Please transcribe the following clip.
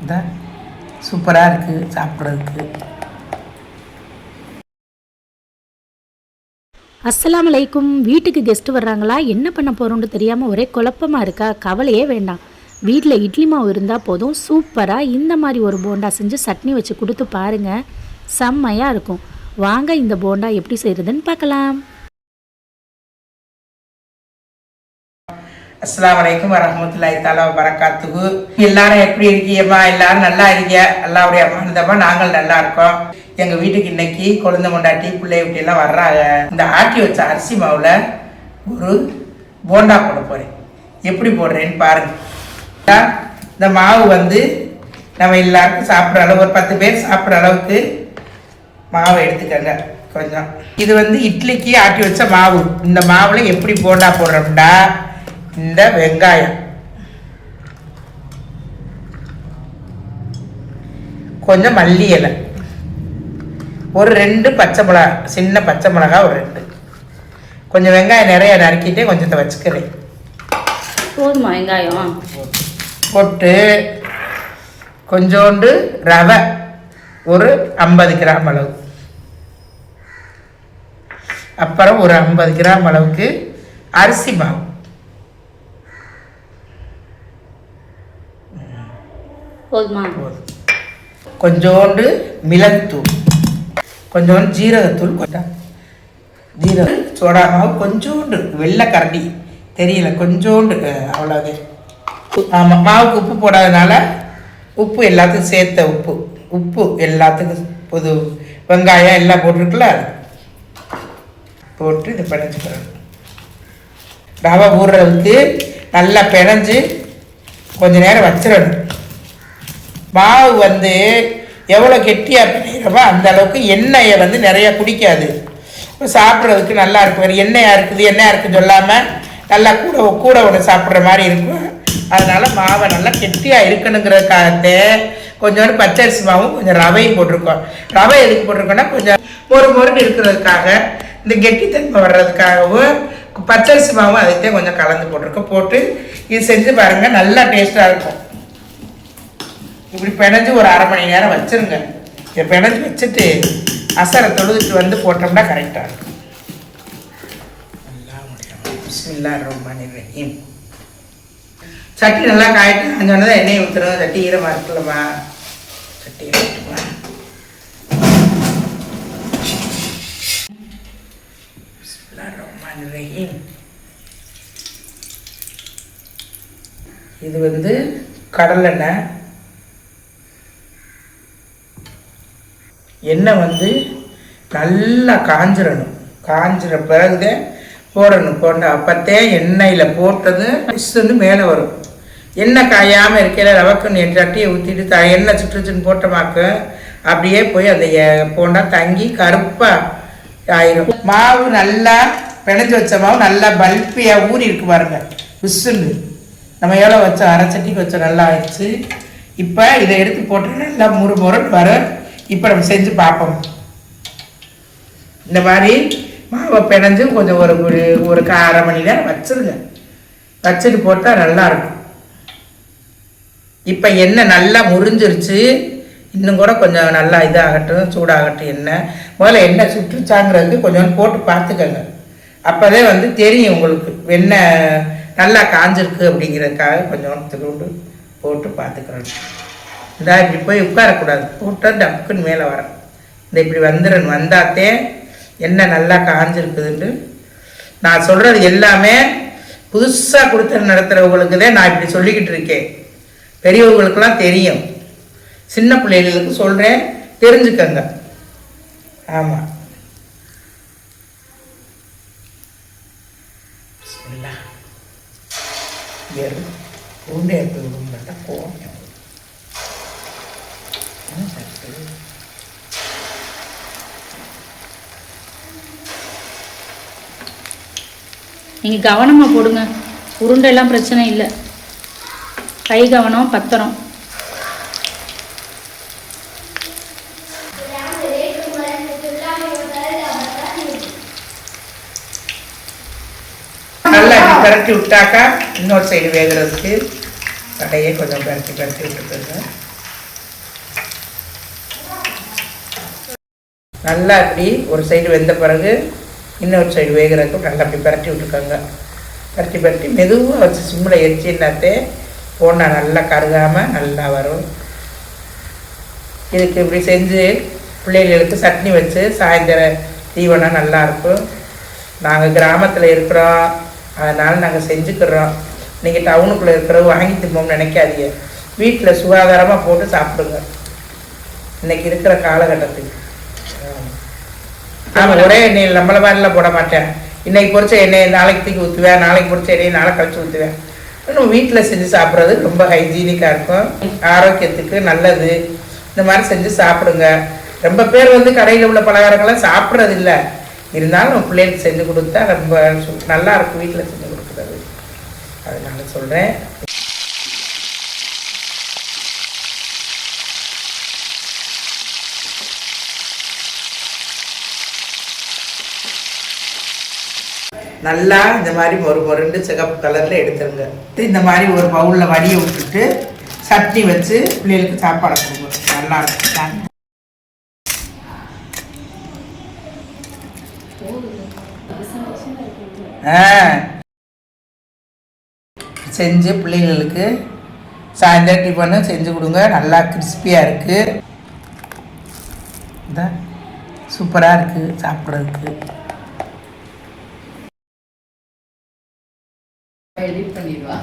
இந்த சூப்பராக இருக்குது சாப்பிட்றதுக்கு. அஸ்ஸலாமு அலைக்கும். வீட்டுக்கு கெஸ்ட்டு வர்றாங்களா, என்ன பண்ண போகிறோன்னு தெரியாமல் ஒரே குழப்பமாக இருக்கா? கவலையே வேண்டாம். வீட்டில் இட்லி மாவு இருந்தால் போதும். சூப்பராக இந்த மாதிரி ஒரு போண்டா செஞ்சு சட்னி வச்சு கொடுத்து பாருங்கள், செம்மையாக இருக்கும். வாங்க இந்த போண்டா எப்படி செய்கிறதுன்னு பார்க்கலாம். அஸ்ஸலாமு அலைக்கும் வரஹ்மத்துல்லாஹி தஆலா வபரகாத்துஹு. எல்லாரும் எப்படி இருக்கீங்கம்மா? எல்லாரும் நல்லா இருக்கீங்க? அல்லாஹ்வுடைய அமானதமா நாங்கள் நல்லா இருக்கோம். எங்க வீட்டுக்கு இன்னைக்கு குழந்தை கொண்டாட்டி பிள்ளை இப்படி எல்லாம் வர்றாங்க. இந்த ஆட்டி வச்ச அரிசி மாவுல ஒரு போண்டா போட போறேன். எப்படி போடுறேன்னு பாருங்க. இந்த மாவு வந்து நம்ம எல்லாருக்கும் சாப்பிட்ற அளவு, ஒரு 10 பேர் சாப்பிட்ற அளவுக்கு மாவை எடுத்துக்கங்க கொஞ்சம். இது வந்து இட்லிக்கு ஆட்டி வச்ச மாவு. இந்த மாவுல எப்படி போண்டா போடுறோம்டா, இந்த வெங்காயம், கொஞ்சம் மல்லி இலை, ஒரு 2 பச்சை மிளகா, சின்ன பச்சை மிளகா ஒரு 2, கொஞ்சம் வெங்காயம் நிறைய நறுக்கிட்டே கொஞ்சத்தை வச்சுக்கிறேன். போதுமா வெங்காயம் போட்டு கொஞ்சோண்டு ரவை ஒரு 50 கிராம் அளவு, அப்புறம் ஒரு 50 கிராம் அளவுக்கு அரிசி மாவு, போதுமா? கொஞ்சோண்டு மிளகுத்தூள், கொஞ்சோண்டு ஜீரகத்தூள், கொஞ்சம் ஜீரகம், சோடா மாவு, கொஞ்சோண்டு வெள்ளை கரண்டி தெரியல, கொஞ்சோண்டு அவ்வளோது. ஆமாம், மாவுக்கு உப்பு போடாதனால உப்பு எல்லாத்துக்கும் சேர்த்த உப்பு எல்லாத்துக்கும் பொது வெங்காயம் எல்லாம் போட்டிருக்குல்ல, போட்டு இதை பிணைஞ்சுக்கிறோம். ரவை ஊறுறதுக்கு நல்லா பிணைஞ்சு கொஞ்ச நேரம் வச்சிடணும். மாவு வந்து எவ்வளோ கெட்டியாக பிணைகிறப்போ அந்த அளவுக்கு எண்ணெயை வந்து நிறையா குடிக்காது, சாப்பிட்றதுக்கு நல்லா இருக்கும். வேறு எண்ணெயாக இருக்குன்னு சொல்லாமல் நல்லா கூட ஒன்று சாப்பிட்ற மாதிரி இருக்கும். அதனால் மாவை நல்லா கெட்டியாக இருக்கணுங்கிறதுக்காகத்தே கொஞ்சோண்டு பச்சரிசி மாவும் கொஞ்சம் ரவையும் போட்டிருக்கோம். ரவை எதுக்கு போட்டிருக்கோன்னா கொஞ்சம் மொறுன்னு இருக்கிறதுக்காக, இந்த கெட்டித்தன்மை வர்றதுக்காகவும் பச்சரிசி மாவும் அதுக்கே கொஞ்சம் கலந்து போட்டிருக்கோம். போட்டு இது செஞ்சு பாருங்கள், நல்லா டேஸ்ட்டாக இருக்கும். இப்படி பிணைஞ்சு ஒரு அரை மணி நேரம் வச்சுருங்க. இதை பிணைஞ்சு வச்சுட்டு அசரை தொழுதுட்டு வந்து போட்டோம்னா கரெக்டாக இருக்கும். பிஸ்மில்லாஹிர் ரஹ்மானிர் ரஹீம். சட்டி நல்லா காயிட்டு அஞ்சோன்னு எண்ணெயை ஊற்றுறோம். சட்டி ஈரமாக இருக்குல்லம்மா, சட்டி ஊற்றுமா. பிஸ்மில்லாஹிர் ரஹ்மானிர் ரஹீம். இது வந்து கடலெண்ணெய். எண்ணெய் வந்து நல்லா காஞ்சிடணும். காஞ்சிற பிறகுதான் போடணும் போண்டா. அப்போத்தே எண்ணெயில் போட்டது பிசுன்னு மேலே வரும். எண்ணெய் காயாமல் இருக்கையில் ரவக்குன்னு என் சட்டியை ஊற்றிட்டு எண்ணெய் சுற்றுச்சுன்னு போட்டமாக்க அப்படியே போய் அந்த போண்டா தங்கி கருப்பாக ஆயிரும். மாவு நல்லா பிணைஞ்சு வச்ச மாவு நல்லா பல்பியாக ஊறி இருக்கு பாருங்க, பிசுன்னு. நம்ம எவ்வளோ வச்சோம், அரை சட்டிக்கு வச்சோம், நல்லா ஆயிடுச்சு. இப்போ இதை எடுத்து போட்டு நல்லா முறுன்னு வரும். இப்போ நம்ம செஞ்சு பார்ப்போம். இந்த மாதிரி மாவை பிணைஞ்சு கொஞ்சம் ஒரு அரை மணி நேரம் வச்சுருங்க. வச்சுட்டு போட்டால் நல்லாயிருக்கும். இப்போ எண்ணெய் நல்லா முறிஞ்சிருச்சு. இன்னும் கூட கொஞ்சம் நல்லா இதாகட்டும், சூடாகட்டும். எண்ணெய் முதல்ல எண்ணெய் சுற்றுச்சாங்கிறதுக்கு கொஞ்சம் போட்டு பார்த்துக்கங்க. அப்போதே வந்து தெரியும் உங்களுக்கு எண்ணெய் நல்லா காஞ்சிருக்கு அப்படிங்கிறதுக்காக கொஞ்சம் திருண்டு போட்டு பார்த்துக்கிறோம். இந்த இப்படி போய் உட்காரக்கூடாது, போட்டால் டப்புக்குன்னு மேலே வரும். இந்த இப்படி வந்துடணும். வந்தாத்தே எண்ணெய் நல்லா காஞ்சிருக்குதுன்ட்டு. நான் சொல்கிறது எல்லாமே புதுசாக கொடுத்து நடத்துகிறவங்களுக்கு தான் நான் இப்படி சொல்லிக்கிட்டு இருக்கேன். பெரியவங்களுக்கெல்லாம் தெரியும், சின்ன பிள்ளைகளுக்கு சொல்கிறேன், தெரிஞ்சுக்கங்க. ஆமாம், உருண்டை எடுத்து விடுங்கட்டா போவோம். நீங்கள் கவனமாக போடுங்க, உருண்டெல்லாம் பிரச்சனை இல்லை. கை கவனம் பத்திரம். நல்லா பரட்டி விட்டாக்கா இன்னொரு சைடு வேகிறதுக்கு கடையே கொஞ்சம் பரட்டி விட்டுருங்க. நல்லா இப்படி ஒரு சைடு வெந்த பிறகு இன்னொரு சைடு வேகிறதுக்கு நல்லா அப்படி பரட்டி விட்டுருக்காங்க. பரட்டி மெதுவாக வச்சு சிம்மில் எரிச்சின்னாத்தே போனால் நல்லா கருகாமல் நல்லா வரும். இதுக்கு இப்படி செஞ்சு பிள்ளைகளுக்கு சட்னி வச்சு சாயந்தர தீவனம் நல்லாயிருக்கும். நாங்கள் கிராமத்தில் இருக்கிறோம், அதனால் நாங்கள் செஞ்சுக்கிறோம். நீங்கள் டவுனுக்குள்ளே இருக்கிறவங்க வாங்கி திரும்பவும் நினைக்காதீங்க. வீட்டில் சுகாதாரமாக போட்டு சாப்பிடுங்க இன்றைக்கி இருக்கிற காலகட்டத்துக்கு. ஆமாம், ஒரே எண்ணெயில் நம்மளை மாதிரிலாம் போட மாட்டேன். இன்றைக்கி பொரிச்ச எண்ணெயை நாளைக்கு தூக்கி ஊற்றுவேன், நாளைக்கு பொரிச்ச எண்ணெயை நாளை கழிச்சு ஊற்றுவேன். இன்னும் வீட்டில் செஞ்சு சாப்பிட்றது ரொம்ப ஹைஜீனிக்காக இருக்கும், ஆரோக்கியத்துக்கு நல்லது. இந்த மாதிரி செஞ்சு சாப்பிடுங்க. ரொம்ப பேர் வந்து கடையில் உள்ள பலகாரங்கள்லாம் சாப்பிட்றது இல்லை, இருந்தாலும் நம்ம பிள்ளைகளுக்கு செஞ்சு கொடுத்தா ரொம்ப நல்லா இருக்கும் வீட்டில் செஞ்சு கொடுக்குறது. அதனால சொல்கிறேன். நல்லா இந்த மாதிரி மொறுண்டு சிகப்பு கலரில் எடுத்துருங்க. இந்த மாதிரி ஒரு பவுலில் வடியை விட்டுட்டு சட்னி வச்சு பிள்ளைகளுக்கு சாப்பாடு கொடுங்க. நல்லா இருக்கும். செஞ்சு பிள்ளைங்களுக்கு சாயந்தரம் டிஃபனு செஞ்சு கொடுங்க. நல்லா கிறிஸ்பியாக இருக்குது, சூப்பராக இருக்குது சாப்பிட்றதுக்கு. எடிட் பண்ணிடுவா.